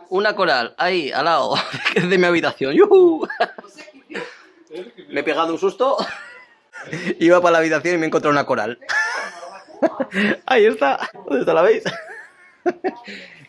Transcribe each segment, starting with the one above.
Una coral, ahí, al lado de mi habitación. ¡Yuhu! Me he pegado un susto. Iba para la habitación y me he encontrado una coral. Ahí está. ¿Dónde está? ¿La veis?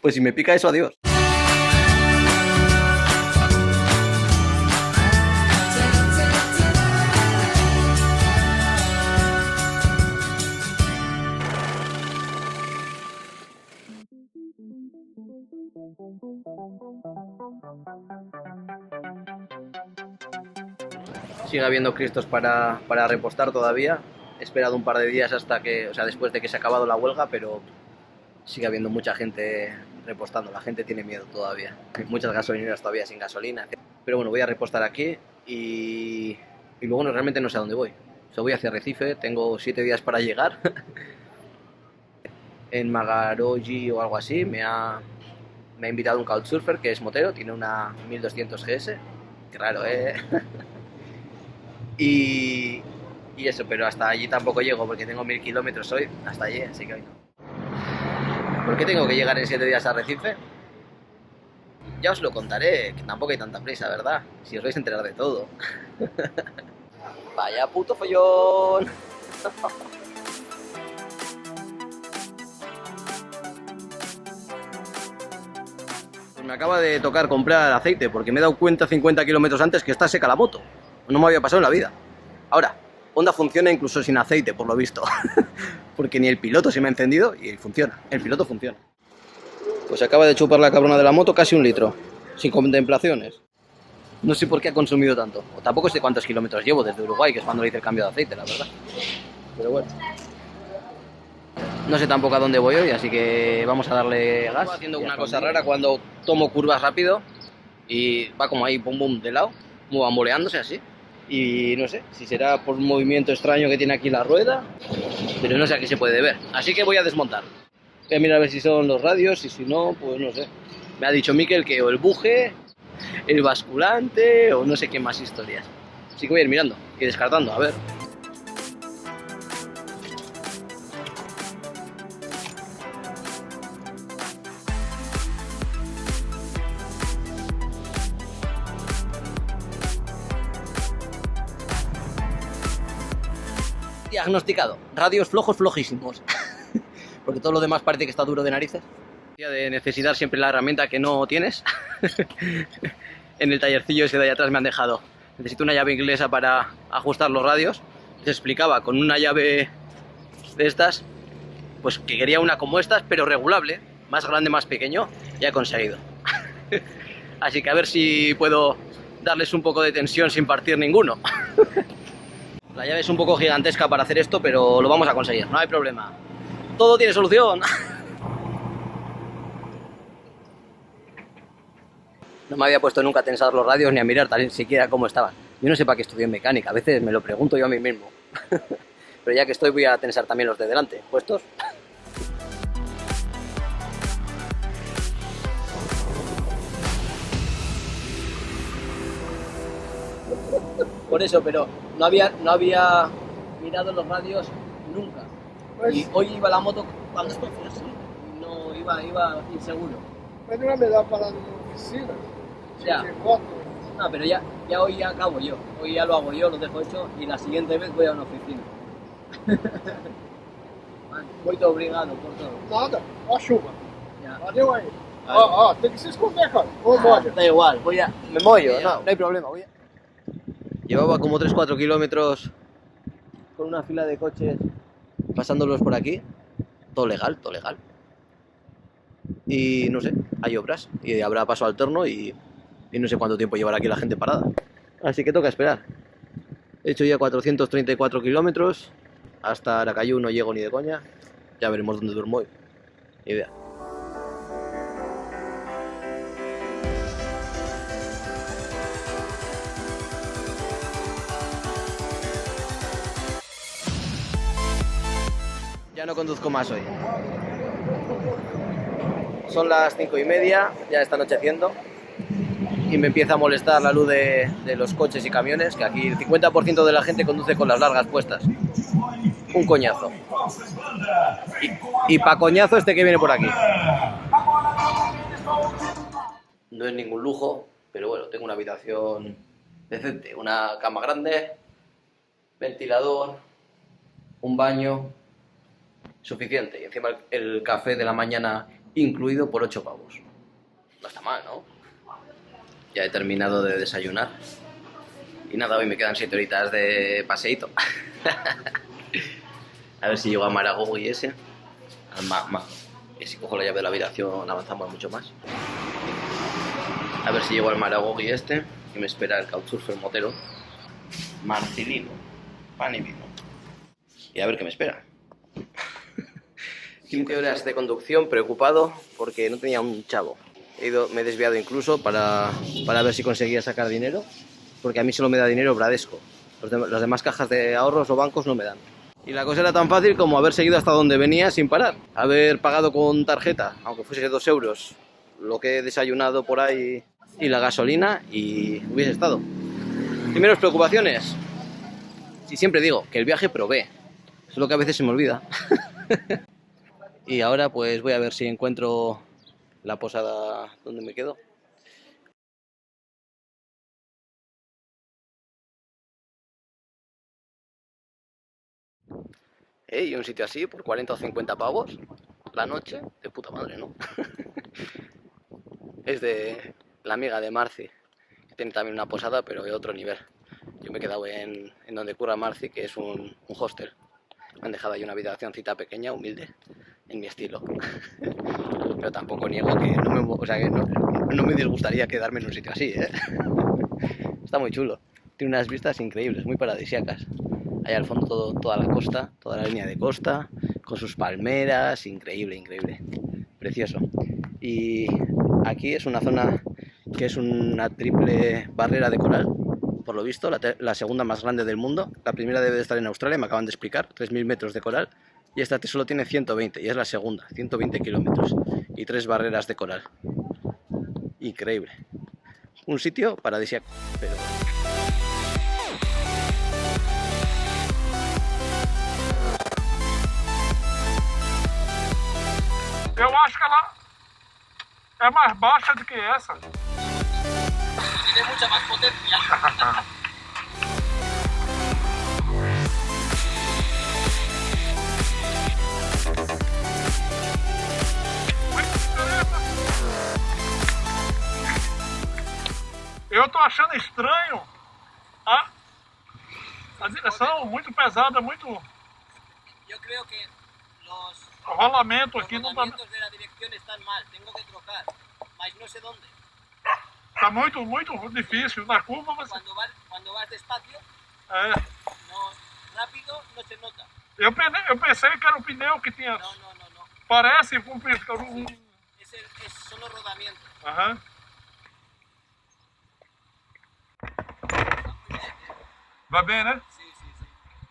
Pues si me pica eso, adiós. Sigue habiendo cristos para repostar todavía. He esperado un par de días hasta que, o sea, después de que se ha acabado la huelga, pero sigue habiendo mucha gente repostando. La gente tiene miedo todavía. Hay muchas gasolineras todavía sin gasolina. Pero bueno, voy a repostar aquí y luego realmente no sé a dónde voy. O sea, voy hacia Recife, tengo 7 días para llegar. En Magaroji o algo así me ha invitado un couchsurfer que es motero, tiene una 1200 GS. Qué raro, ¿eh? Y eso, pero hasta allí tampoco llego porque tengo 1000 kilómetros hoy, hasta allí, así que hoy no. ¿Por qué tengo que llegar en 7 días a Recife? Ya os lo contaré, que tampoco hay tanta prisa, ¿verdad? Si os vais a enterar de todo. Vaya puto follón. Pues me acaba de tocar comprar aceite porque me he dado cuenta 50 kilómetros antes que está seca la moto. No me había pasado en la vida. Ahora, Honda funciona incluso sin aceite, por lo visto. Porque ni el piloto se me ha encendido y funciona. El piloto funciona. Pues acaba de chupar la cabrona de la moto casi 1 litro. Sin contemplaciones. No sé por qué ha consumido tanto. O tampoco sé cuántos kilómetros llevo desde Uruguay, que es cuando le hice el cambio de aceite, la verdad. Pero bueno. No sé tampoco a dónde voy hoy, así que vamos a darle gas. Estoy haciendo una cosa rara cuando tomo curvas rápido. Y va como ahí, pum pum, de lado. Como bamboleándose así. Y no sé si será por un movimiento extraño que tiene aquí la rueda, pero no sé a qué se puede deber. Así que voy a desmontar. Voy a mirar a ver si son los radios y si no, pues no sé. Me ha dicho Mikel que o el buje, el basculante o no sé qué más historias. Así que voy a ir mirando y descartando, a ver. Diagnosticado, radios flojos flojísimos. Porque todo lo demás parece que está duro de narices. De necesitar siempre la herramienta que no tienes. En el tallercillo ese de allá atrás me han dejado. Necesito una llave inglesa para ajustar los radios. Se explicaba con una llave de estas, pues que quería una como estas, pero regulable, más grande, más pequeño. Ya he conseguido. Así que a ver si puedo darles un poco de tensión sin partir ninguno. La llave es un poco gigantesca para hacer esto, pero lo vamos a conseguir, no hay problema. Todo tiene solución. No me había puesto nunca a tensar los radios ni a mirar tan siquiera cómo estaban. Yo no sé para qué estudié en mecánica, a veces me lo pregunto yo a mí mismo. Pero ya que estoy voy a tensar también los de delante, ¿puestos? Por eso, pero no había mirado los radios nunca. Pues, y hoy iba la moto cuando estoy así, no iba inseguro. Pero no me da para la oficina. Ya. No, pero ya hoy ya acabo yo. Hoy ya lo hago yo, lo dejo hecho y la siguiente vez voy a una oficina. Voy todo obrigado por todo. Nada, a chuva. Ya. Valeu aí. Tem que se esconder, cara. Da igual, me mollo, no hay problema. Llevaba como 3-4 kilómetros con una fila de coches pasándolos por aquí. Todo legal, todo legal. Y no sé, hay obras y habrá paso alterno y no sé cuánto tiempo llevará aquí la gente parada. Así que toca esperar. He hecho ya 434 kilómetros. Hasta Aracayú no llego ni de coña. Ya veremos dónde duermo hoy. Ni idea. Ya no conduzco más hoy. Son las 5:30, ya está anocheciendo y me empieza a molestar la luz de los coches y camiones, que aquí el 50% de la gente conduce con las largas puestas. Un coñazo. Y pa' coñazo este que viene por aquí. No es ningún lujo, pero bueno, tengo una habitación decente, una cama grande, ventilador, un baño, suficiente. Y encima el café de la mañana incluido por 8 pavos. No está mal, ¿no? Ya he terminado de desayunar. Y nada, hoy me quedan 7 horitas de paseíto. A ver si llego a Maragogui ese. Y si cojo la llave de la habitación avanzamos mucho más. A ver si llego al Maragogui este. Y me espera el couchsurfer motero. Marcilino. Pan y vino. Y a ver qué me espera. 15 horas de conducción, preocupado porque no tenía un chavo. Me he desviado incluso para ver si conseguía sacar dinero, porque a mí solo me da dinero Bradesco. Las demás cajas de ahorros o bancos no me dan. Y la cosa era tan fácil como haber seguido hasta donde venía sin parar. Haber pagado con tarjeta, aunque fuese 2 euros, lo que he desayunado por ahí y la gasolina, y hubiese estado. Primeras preocupaciones. Si siempre digo que el viaje provee, es lo que a veces se me olvida. Y ahora pues voy a ver si encuentro la posada donde me quedo. Y un sitio así por 40 o 50 pavos la noche, de puta madre, ¿no? Es de la amiga de Marci, que tiene también una posada, pero de otro nivel. Yo me he quedado en donde curra Marci, que es un hostel. Me han dejado ahí una habitacioncita pequeña, humilde, en mi estilo. Pero tampoco niego que no me disgustaría quedarme en un sitio así, ¿eh? Está muy chulo. Tiene unas vistas increíbles, muy paradisíacas. Allá al fondo toda la costa, toda la línea de costa, con sus palmeras, increíble, increíble. Precioso. Y aquí es una zona que es una triple barrera de coral, por lo visto, la segunda más grande del mundo. La primera debe de estar en Australia, me acaban de explicar, 3.000 metros de coral. Y esta solo tiene 120, y es la segunda, 120 kilómetros. Y 3 barreras de coral. Increíble. Un sitio paradisíaco, pero... Eu acho que ela é mais baixa do que essa. Tiene mucha más potencia. Eu tô achando estranho a direção muito pesada, muito... Yo creo que los rolamento aqui não tá... rodamientos de la dirección están mal. Tengo que trocar, mas no sé dónde. Tá muito difícil. Na curva você... Cuando vas despacio, no, rápido no se nota. Eu pensei que era o pneu que tinha... No. Parece um... Son los rodamientos. Aham. Vai bem, né? Sí.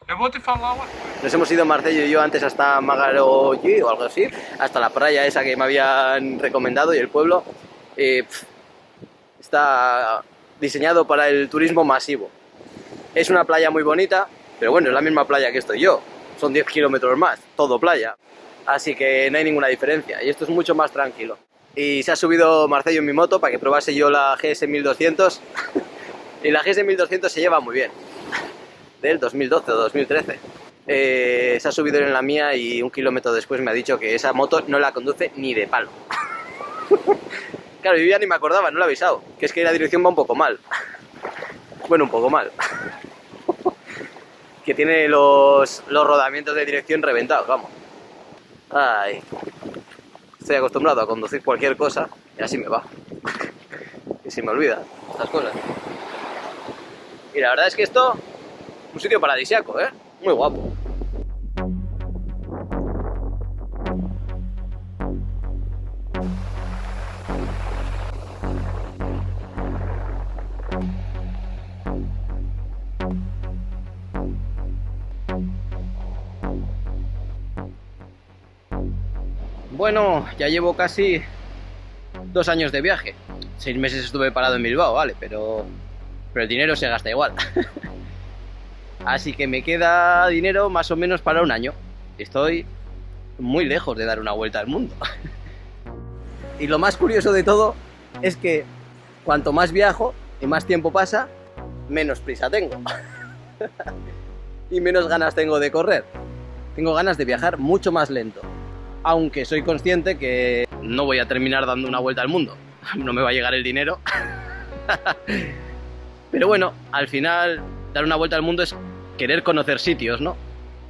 Eu vou te falar uma coisa. Nos hemos ido Marcello y yo antes hasta Magarolli o algo así, hasta la playa esa que me habían recomendado y el pueblo. Está diseñado para el turismo masivo. Es una playa muy bonita, pero bueno, es la misma playa que estoy yo. Son 10 kilómetros más, todo playa. Así que no hay ninguna diferencia y esto es mucho más tranquilo. Y se ha subido Marcello en mi moto para que probase yo la GS 1200 y la GS 1200 se lleva muy bien. Del 2012 o 2013. Se ha subido en la mía y un kilómetro después me ha dicho que esa moto no la conduce ni de palo. Claro, yo ya ni me acordaba, no lo he avisado. Que es que la dirección va un poco mal. Bueno, un poco mal. Que tiene los rodamientos de dirección reventados, vamos. Ay. Estoy acostumbrado a conducir cualquier cosa y así me va. Y se me olvida estas cosas. Y la verdad es que esto... un sitio paradisíaco, ¿eh? Muy guapo. Bueno, ya llevo casi 2 años de viaje. 6 meses estuve parado en Bilbao, vale, pero el dinero se gasta igual. Así que me queda dinero más o menos para un año. Estoy muy lejos de dar una vuelta al mundo. Y lo más curioso de todo es que cuanto más viajo y más tiempo pasa, menos prisa tengo. Y menos ganas tengo de correr. Tengo ganas de viajar mucho más lento. Aunque soy consciente que no voy a terminar dando una vuelta al mundo. No me va a llegar el dinero. Pero bueno, al final dar una vuelta al mundo es querer conocer sitios, ¿no?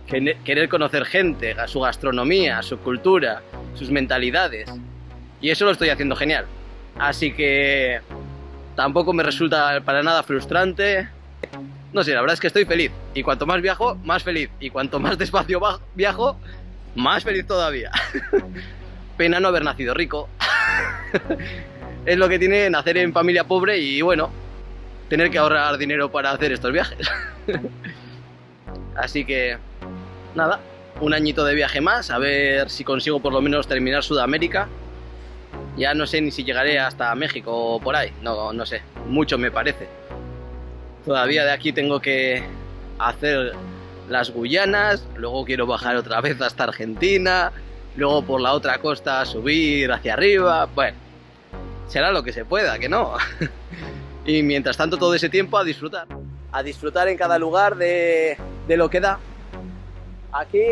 Querer conocer gente, su gastronomía, su cultura, sus mentalidades. Y eso lo estoy haciendo genial. Así que tampoco me resulta para nada frustrante. No sé, la verdad es que estoy feliz. Y cuanto más viajo, más feliz. Y cuanto más despacio viajo, más feliz todavía. Pena no haber nacido rico. Es lo que tiene nacer en familia pobre y bueno, tener que ahorrar dinero para hacer estos viajes. Así que nada, un añito de viaje más, a ver si consigo por lo menos terminar Sudamérica. Ya no sé ni si llegaré hasta México o por ahí, no sé, mucho me parece. Todavía de aquí tengo que hacer las Guyanas, luego quiero bajar otra vez hasta Argentina, luego por la otra costa subir hacia arriba, bueno, será lo que se pueda, que no. Y mientras tanto todo ese tiempo a disfrutar en cada lugar de lo que da. Aquí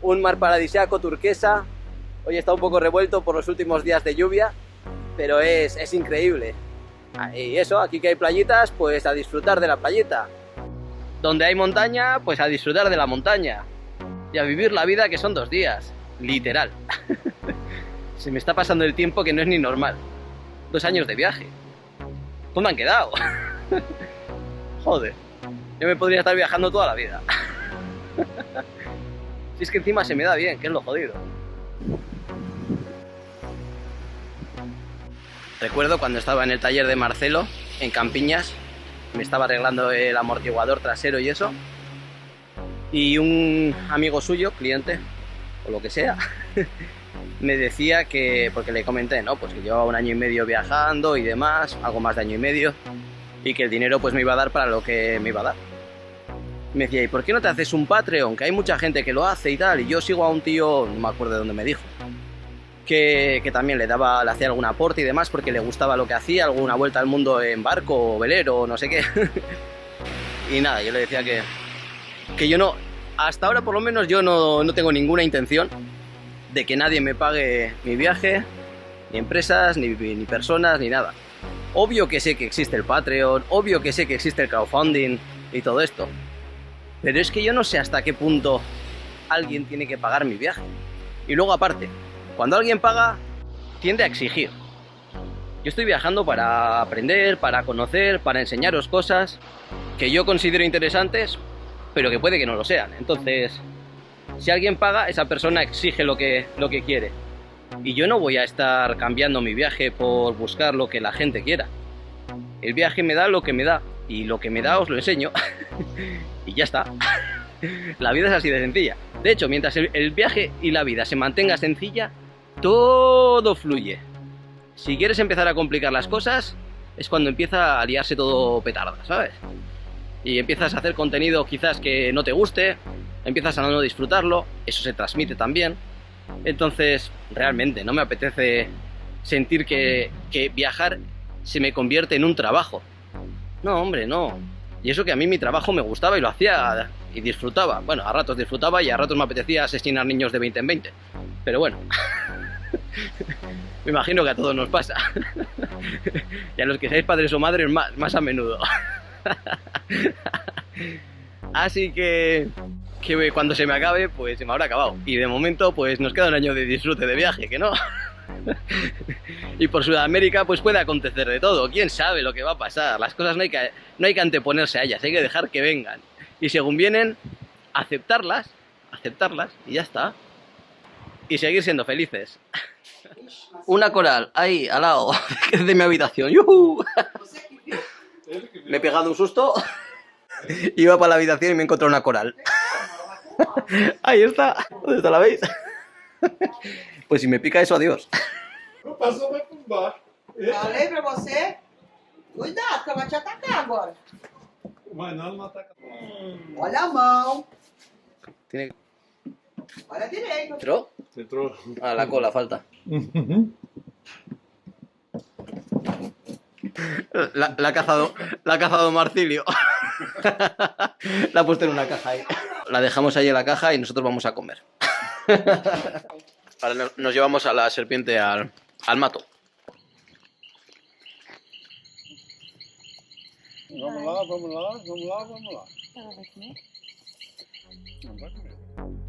un mar paradisíaco turquesa, hoy está un poco revuelto por los últimos días de lluvia, pero es increíble. Y eso, aquí que hay playitas, pues a disfrutar de la playita. Donde hay montaña, pues a disfrutar de la montaña. Y a vivir la vida, que son 2 días, literal. Se me está pasando el tiempo que no es ni normal. 2 años de viaje. ¿Dónde han quedado? Joder, yo me podría estar viajando toda la vida. Si es que encima se me da bien, que es lo jodido. Recuerdo cuando estaba en el taller de Marcelo, en Campiñas, me estaba arreglando el amortiguador trasero y eso, y un amigo suyo, cliente, o lo que sea, me decía que, porque le comenté, ¿no? Pues que llevaba 1 año y medio viajando y demás, algo más de 1 año y medio, y que el dinero pues me iba a dar para lo que me iba a dar. Me decía, ¿y por qué no te haces un Patreon? Que hay mucha gente que lo hace y tal, y yo sigo a un tío, no me acuerdo de dónde me dijo, que también le hacía algún aporte y demás porque le gustaba lo que hacía, alguna vuelta al mundo en barco o velero o no sé qué. Y nada, yo le decía que yo no, hasta ahora por lo menos yo no tengo ninguna intención de que nadie me pague mi viaje, ni empresas, ni personas, ni nada. Obvio que sé que existe el Patreon, obvio que sé que existe el crowdfunding y todo esto, pero es que yo no sé hasta qué punto alguien tiene que pagar mi viaje. Y luego aparte, cuando alguien paga, tiende a exigir. Yo estoy viajando para aprender, para conocer, para enseñaros cosas que yo considero interesantes, pero que puede que no lo sean. Entonces, si alguien paga, esa persona exige lo que quiere. Y yo no voy a estar cambiando mi viaje por buscar lo que la gente quiera. El viaje me da lo que me da, y lo que me da os lo enseño. Y ya está. La vida es así de sencilla. De hecho, mientras el viaje y la vida se mantenga sencilla, todo fluye. Si quieres empezar a complicar las cosas, es cuando empieza a liarse todo petarda, ¿sabes? Y empiezas a hacer contenido quizás que no te guste, empiezas a no disfrutarlo, eso se transmite también. Entonces, realmente, no me apetece sentir que viajar se me convierte en un trabajo. No, hombre, no. Y eso que a mí mi trabajo me gustaba y lo hacía y disfrutaba. Bueno, a ratos disfrutaba y a ratos me apetecía asesinar niños de 20 en 20. Pero bueno, me imagino que a todos nos pasa. Y a los que seáis padres o madres más a menudo. Así que cuando se me acabe, pues se me habrá acabado. Y de momento, pues nos queda 1 año de disfrute de viaje, ¿que no? Y por Sudamérica pues puede acontecer de todo, quién sabe lo que va a pasar. Las cosas no hay que anteponerse a ellas, hay que dejar que vengan. Y según vienen, aceptarlas y ya está. Y seguir siendo felices. Una coral, ahí, al lado de mi habitación. ¡Yuhu! Me he pegado un susto. Iba para la habitación y me he encontrado una coral. Ahí está. ¿Dónde está? ¿La veis? Pues si me pica eso, adiós. Passou vai por baixo. Falei pra você? Cuidado, que ela vai te atacar agora. Mas não ataca. Olha a mão. Tiene... Olha direito. ¿Entró? Entrou. Ah, la cola falta. La ha cazado Marcilio. La ha puesto en una caja ahí. La dejamos ahí en la caja y nosotros vamos a comer. Ahora nos llevamos a la serpiente al mato. Vamos lá, vamos lá, vamos lá, vamos lá. Estava a ver comer? Não vai comer.